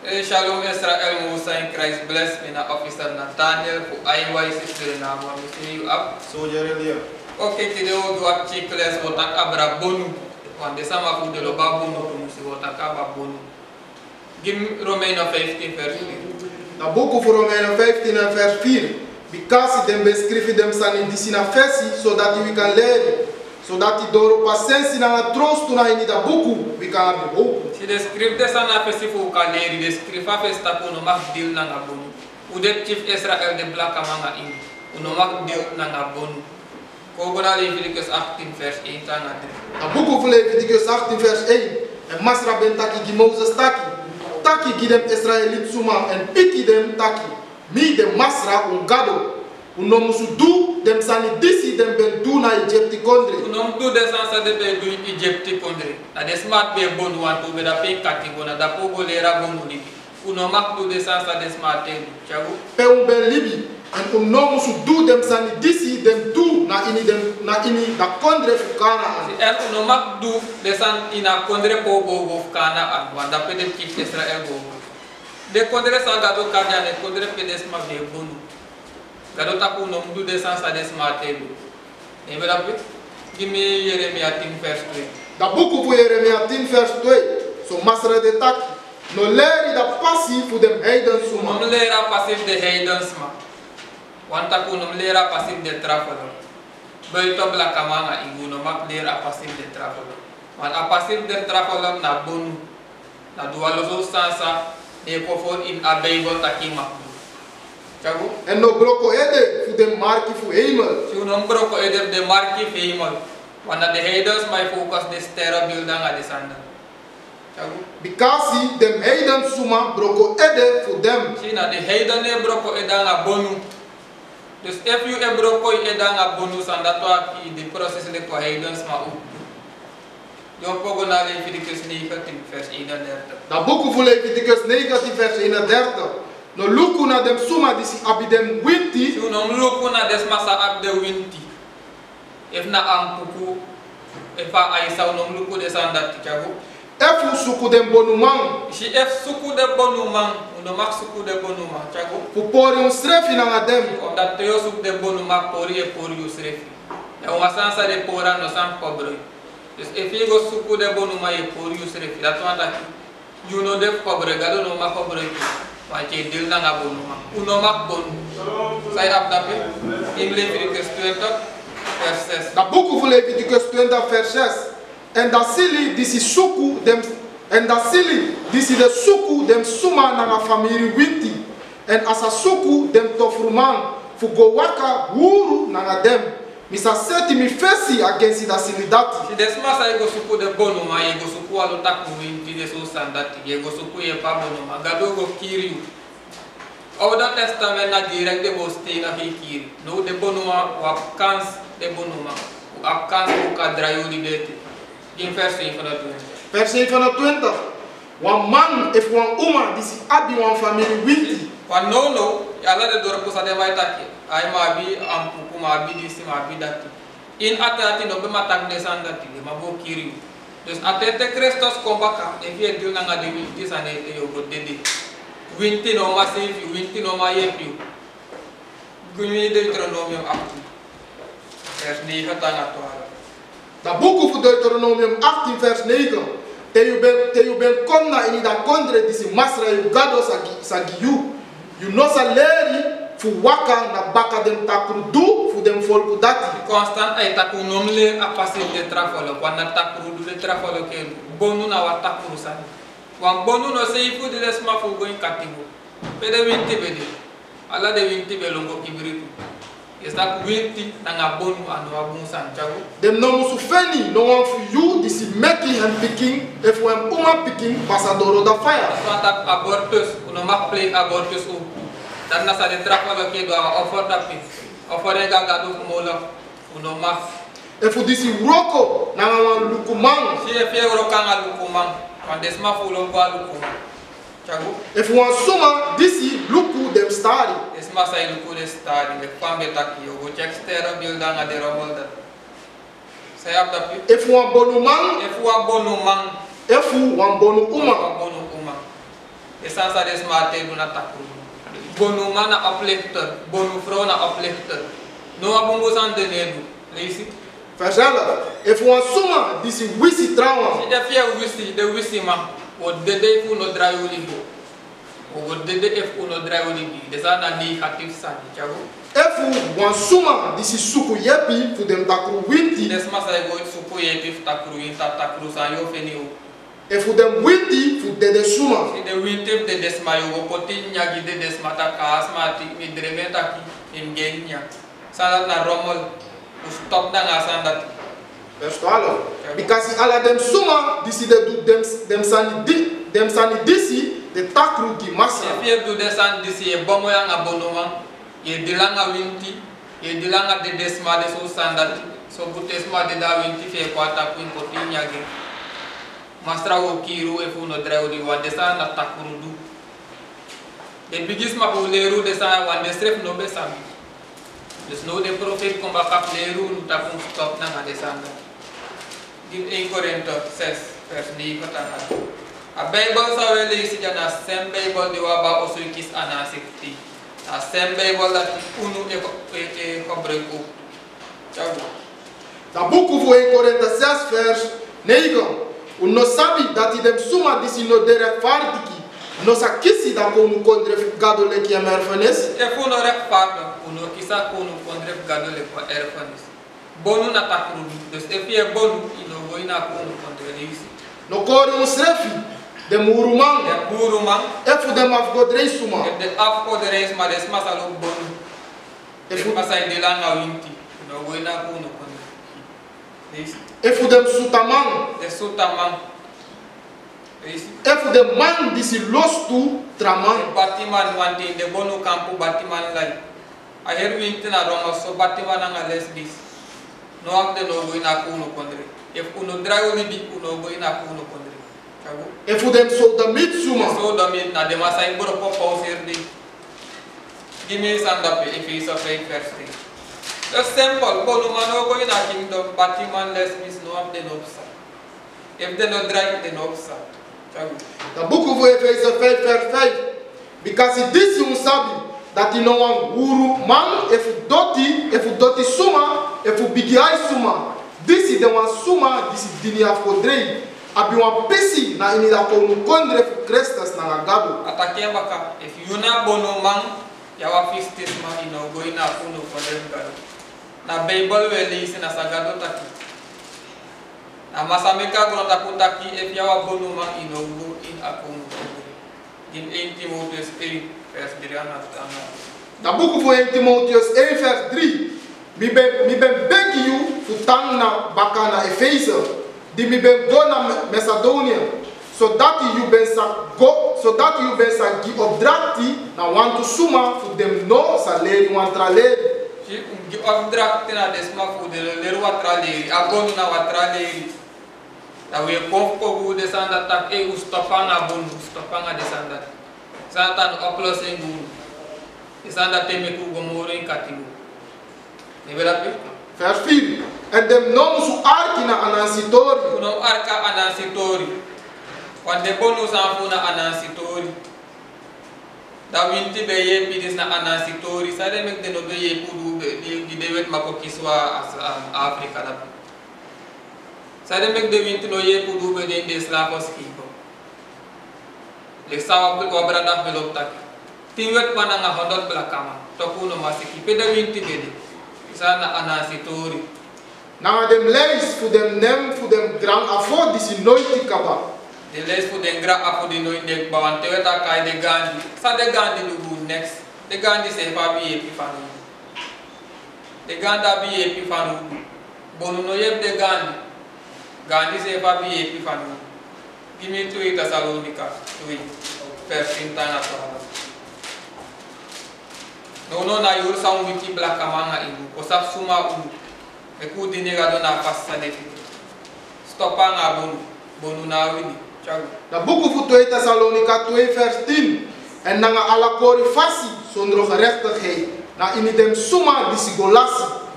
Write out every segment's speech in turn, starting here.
Shalom Israel Musa in Christ bless me na officer Nathaniel for IY sister na mo see you up. Soldier earlier. Okay, today we do a checklist wotak abra bonu. Wande sama fu de lo ba bonu ko musi wotak abra bonu. Give Romans 15 verse 4. Na boek voor Romeinen 15 en vers 4. Because them beschrijven them staan in die versie, zodat we kan leren. Zodat die door patiëntie na troost na in dat boek we kan hebben hoop. Si descrive dessa na versie fu kan leren, descrive festa ko no mag deal na ngabonu. Udet chief Israel de blaka manga in. Uno mag deal na ngabonu. Kogo na Leviticus 18 vers 1 tanga 3. Na boek van Leviticus 18 vers 1. En Masra ben taki ki Moses taki. Taki ki dem Israëliet suma en piki dem taki. Mi dem Masra un gado. Uno musu du dem sani disi dem ben du na Egypti kondre. Uno du desansa de be du Egypti kondre. Na de smart be bonu wan tu be da pe kati gona da pogo lera bonu libi. Uno mak du desansa de smart te chagu. Pe un ben libi. En uno musu du dem sani disi dem du na ini da kondre fukana. En uno mak du desan ina kondre pogo fukana an wanda pe de chief Israel go. De kondre sa gado kanyane kondre pe de smart be bonu. Gado tapu no du desansa de smart te. Evela pe. Give me Jeremiah 10 verse 2. Da boek voor Jeremia 10 vers 2. So Masra de tak. No leri da passie voor dem heiden suma. Nom lera passief de heidens ma. Wanta ku nom lera passief de trafalo. Beito blaka manga ingu no mak lera passief de trafalo. Wan a passief de trafalo na bonu. Na dualo sansa de kofon in a Bible takima. Chagu? En no broko ede voor dem marki voor hemel. Si unom broko eder de marki feimal. Wana de heidens my focus de sterra building a desanda. Chagu? Because dem heiden suma broko ede voor dem. Sina de heiden e broko edanga bonu. Dus if you e broko edanga bonu sanda to aki the process de ko heidens ma u. Yon pogo na Leviticus 19 vers 31. Da boek voor Leviticus 19 vers 31. No luku na dem suma disi abidem winti. Si unom luku na desmasa abde winti. If na ampuku, if a aisa unom luku desanda tikagu. Efu suku dem bonumang. Si if suku de bonumang, unomak suku de bonumang chagu. Fu pori un srefi na ngadem. Omdat teo suku de bonumang pori e pori usrefi. E uma sansa de pora no sam pobre. Dus if you go suku de bonumang e pori usrefi, dat wanda you know de pobre gado no ma pobre. Wache dil na nga bonu ma. Uno mak bonu. Say up dape. In Leviticus 20 vers 6. Da boek voor Leviticus 20 vers 6. En da sili disi suku dem. En da sili disi de suku dem suma na nga familie winti. En asa suku dem tofruman. Fu go waka wuru na nga dem. Misa seti mi fesi against da sili dati. Si desma sa ego suku de bonu ma ego suku alo taku winti de so sandati ego suku ye pa bonu ma gado go kiri. Old Testament na direct de boste na kiri. No de bonu ma wakans de bonu ma. Wakans ko kadrayo di dete. In verse 20. Vers 27. Wan man if wan uma disi abi wan familie winti. Wan no yala de dor pusa de vai taki. Ay ma bi ampuku ma bi disi ma bi dati. In atati no be matak desandati de ma bo kiri. Dus atete Christos kombaka e vie dil na ngade winti sane e yogo dede. Winti no ma save you, winti no ma yep you. Gumi Deuteronomium 18. Vers 9 tanga to. Da boek voor Deuteronomium 18 vers 9. Te you ben kom na ini da kondre disi Masra you gado sagi you. You no sa leri fu waka na baka dem takru du fu dem folku dati. Constant ay taku nomle a passer de trafolo. Wana takru du de trafolo ke bonu na wa takru san. Wan bonu no se ifu de lesma fu goin katibu. Pede winti bede. Ala de winti belongo kibritu. Yesta winti na nga bonu anu abun san chagu. Dem no musu feni no one for you disi making and picking if when uma picking pasadoro da fire. Swata abortus uno mak play abortus u. Dan nasa de trafolo ke do offer da pin. Offer ga gadu kumola uno mak. If disi roko na nga lukumang. Si e roka nga lukumang. Wan desma fulon kwa lukumang. Chagu. If wan suma disi luku dem stari. Desma say luku de stari le pambe taki yo go check stera builda nga de romol da. Say up da pi. If wan bonumang. If wan bonu mang. If wan bonu uma. Wan bonu uma. Essência des mate do na takru. Bonu mana uplichter, bonu vrouw na uplichter. No abungusan de nedo. Leisi. Vers 11. If one suma disi wisi trauma. Si de fia wisi, de wisi ma. O dede fu no dry oligo. O dede fu no dry oligo. Desa na negatif sani, chago. If one suma disi suku yepi fu dem takru winti. Desma sa go suku yepi takru inta takru sa yo feni o. If dem winti fu dede suma. Si de winti de desma yo go poti nyagi de desma ta kasmati mi dremeta ki ingenya. Salat na romol stop na ngasandat. Vers 12. Because ala dem suma disi de do dem sani disi de takru di masa. If you do desan disi e bomo yang abonoma, ye dilanga winti, ye dilanga de desma de so sandat, so butesma de da winti fe kwata kuin poti nyagi. Mastra o kiru e fu no dreu di wa desan na takru du. De bigisma po leru desan wa destref no besami. Dus no de profet komba kap leru nu ta fu stop na desan. Give 1 Korinther 6 vers 9 kata. A Bible sa wele isi jana sem Bible di waba osu ikis anasikti. A sem Bible dat unu e kobreko. Ciao. Da book of 1 Corinthians 6 vers 9. Uno sabe dat idem suma disi no dere fartiki. No sa kisi da konu kondre gado le ki emerfenes. E fu no rek farta, uno kisa konu kondre gado le ko erfenes. Bonu na takru. Dus e fie bonu ino goina konu kondre isi. No kori musrefi de murumang. De burumang. Efu dem afgodrei suma. E de afko de reis ma des masalo bonu. E fu masai de langa winti. Ino goina konu kondre. Isi. Efu dem sutamang. De sutamang. Isi. Efu dem man disi lostu tramang. Batiman wanti de bonu kampu batiman lai. Aher winti na rongo so batiman nga lesbis. No ak de no goina konu kondre. If uno drago libi uno goina konu kondre. Chago. Efu dem soldamit suma. So damit na de masai boro po pauser di. Gimi sandape if is a fake verse. The simple bonu mano goina kingdom batiman lesbis no ak de no psa. If de no drag de no psa. Chago. The book of Ephesians 5 verse 5. Because this you sabi that you know one guru man if doti suma if bigiai suma. This is the one suma this is dini afkodrei. Abi one pesi na ini da konu kondre fu Christus na gado. Atakia baka if yuna bono man yawa fistis ma ino goina kuno kondre gado. Na Bible wele isi na sagado taki. Na masameka gono takutaki if yawa bono man ino go in akunu kondre. In 1 Timotheus 8 vers 3 after. The book of 1 Timotheus 8 verse 3. Mi ben beg you to tang na baka na Ephesus. Di mi ben go na Macedonia. So that you ben sa gi obdrati na want to suma fu dem no sa leri want traleri. Si gi obdrati na desma fu de leru watraleri. Agonu na watraleri. Da we konfko gu desanda tak e ustopanga bonu ustopanga desanda. Satan oplosing gu. Desanda teme ku gomoro in katilu. Vers 4. En dem nom su arki na anansitori. Uno arka anansitori. Wande bonu sanfuna anansitori. Da winti be ye pidis na anansitori. Sade mek de no be ye pudu di dewet mako kiswa as Afrika da. Sade mek de winti no ye pudu be de slavos kiko. Le sawa brada belok tak. Tiwet mana nga hodot belakama. Tokuno masiki peda winti be de. Sana anasitori. Na dem leis fu dem nem fu dem grand afo disi noiti kaba. De leis fu dem grand afo di noiti bawan teweta kai de Gandhi. Sa de Gandhi lugu next. De Gandhi se fa bi epifanu. De Gandhi bi epifanu. Bonu no yeb de Gandhi. Gandhi se fa bi epifanu. Gimi tu ita Salonika. Tu first tana to. No na yur sa wiki blakamanga ibu. Kosap suma u. Meku diniga do na passa defi. Stopanga bonu na wini. Chago. Da boek of 2 Thessalonica 2 vers 10. En nanga ala kori fasi zonder gerechtigheid. Na in dem suma disigolasi.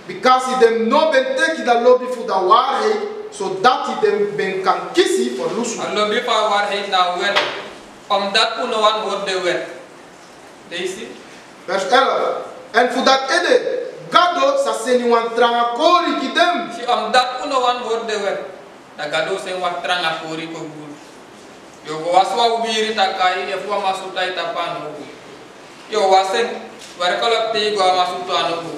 Because idem no ben teki da lobby voor de waarheid. Zodat idem ben kan kiezen voor lusu. Al lobby voor waarheid na wel. Omdat uno wan hoort de wet. Deze. Vers 11. En voor dat ede, gado sa seni wan tranga kori kidem. Si omdat uno wan hoort de wet. Da gado sen wat tranga kori ko guru. Yo go waswa ubiri takai e fuwa masutai tapano. Yo wasen warkala te go masuto anogo.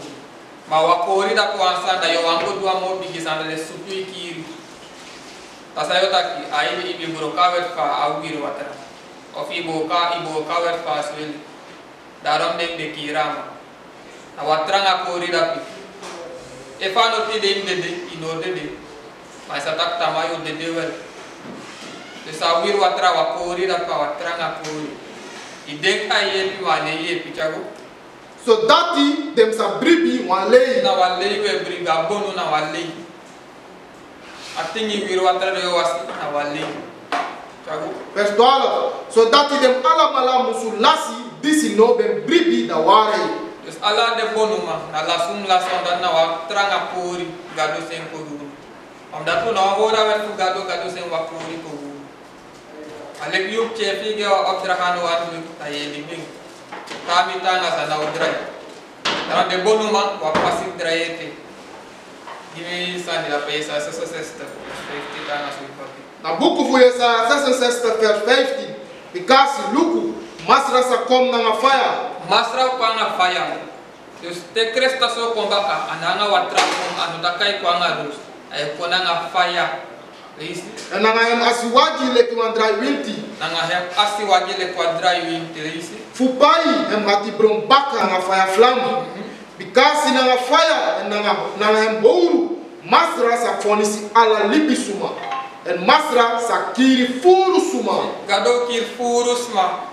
Ma wakori da kuansa da yo wango dua mo bigisanda de sutu ikiri. Tasayo taki ai ibi burokavet fa au biru watra. Of ibo kavet fa swil. Daram de kirama. Na watra ngakori da pi. E fa no ti de ino de. Mas atak tamayo de wel. Sa wir watra wakori da pa watra ngakori. Idek aye pi wane ye pichago. So dati dem sa bribi wan lei. Na walei we briga bonu na walei. Atingi wir watra de wasi na walei. Chago. Vers 12. So dati dem alamala musulasi disi no ben bribi da ware. Dus ala de bonu ma na lasum lason dan na watra ngakori gado sen ko dun. Omdat tu na wora we gado sen wakori ko. Alek yuk chefi ge abdrahano anu taye libing kami tanga sana udrai tara de bonuma wa pasik draete gimi sani la pesa sesa 50 tanga suipati Na boek voor Jesaja 66 vers 15. Because luku masra sa kom na nga fire. masra kwa nga faya dus te kresta so kombaka ananga watra kom anu takai kwa nga dus ay kona nga faya. En dan hem asiwaji le kwandrai winti. Nanga hem asiwaji le kwandrai winti leisi. Fupai hem hati brombaka nga fire flam. Because na nga fire en nanga hem bouru. Masra sa fonisi ala libi suma. En masra sa kiri furu suma. Gado kiri furu suma.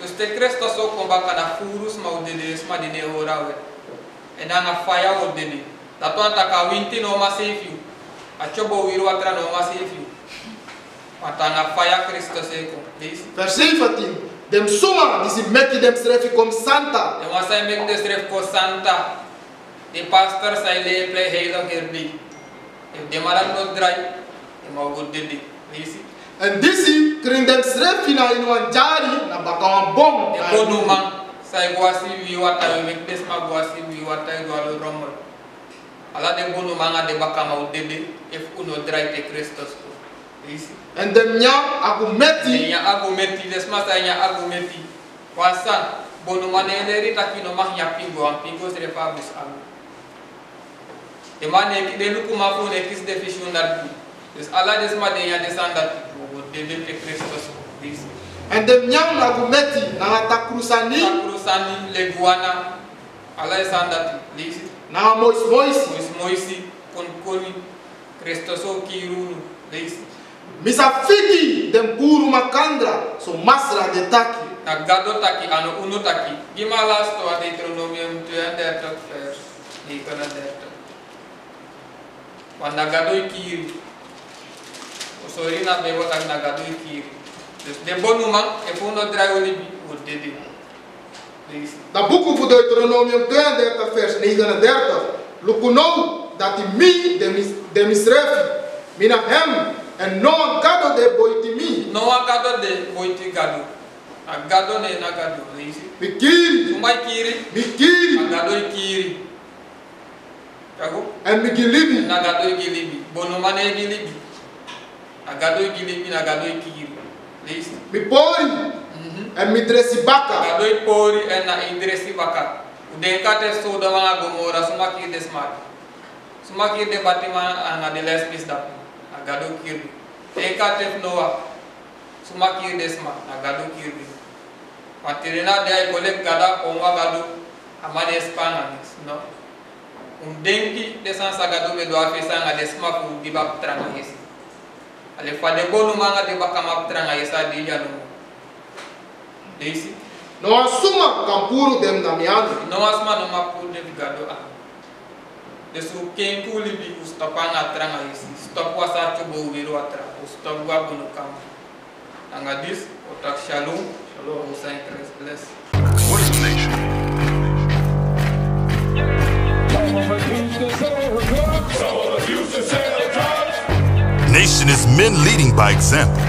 Dus te kresta so kombaka na furu suma udede suma dine orawe. En nanga fire udede. Tato antaka winti no masefiu. Achobo wiru watra no masifiu. Matanga fire Cristo seko. Vers 17. Dem suma disi meki dem srefi kom santa. Dem wasai mek des ref ko santa. De pastor sai le play heilo herbi. Dem maran no dry. Dem au godedi. En disi kring dem srefi na inuan jari na bakawan bom. Dem bonuma sai gwasi wi wata mek des ma gwasi wi wata gwalo romol. Ala de bonu manga de bakama udede if uno dry te Christos ko. En dem nya agumeti. Nya agumeti desma sa nya agumeti. Wasa bonu maneneri takino mahnya pingo am pingo sere fabus agu. E mane ki de luku mafu ne kis de fishun dat. Des ala desma de nya desandat de te Christos ko. En dem nya agumeti na takrusani. Takrusani leguana ala sandat lisi. Na moisi koni Kristoso kirunu leisi misa fiki dem puru makandra so masra de taki na gado taki ano uno taki gimalas to a Deuteronomium 2 vers di kana derto wanda gado kiri usori na bewa tak na gado kiri dus de bonuma e fundo draioli bi udede leisi da boek van Deuteronomium 32 vers 39 lukunou dat mi de misrefi mina hem en no gado de boiti mi no gado de boiti gado a gado ne na gado leisi mikiri sumai kiri mikiri a gado kiri kago en migilibi na gado gilibi bono mane gilibi a gado gilibi na gado kiri leisi mi pori en mi dresi baka gado pori en na idresi baka udenka te soda wana gomora sumaki de smart sumaki de batima ana de lespis da a gado kiri eka te noa sumaki de smart a gado kiri matirina de ay kolek gada onwa gado amane espana no denki de sansa gado me do afesa nga de smaku di bak tranga yesi ale fa de bonu manga de bakama tranga yesa di yanu leisi no asuma kampuru dem na miando no asma no mapu de gado a de su ken kuli bi ustapanga tranga yesi stop wasa chubo wiro atra stop wa bunu kam anga dis otak shalom Saint Christ bless. What is a nation? Nation is men leading by example.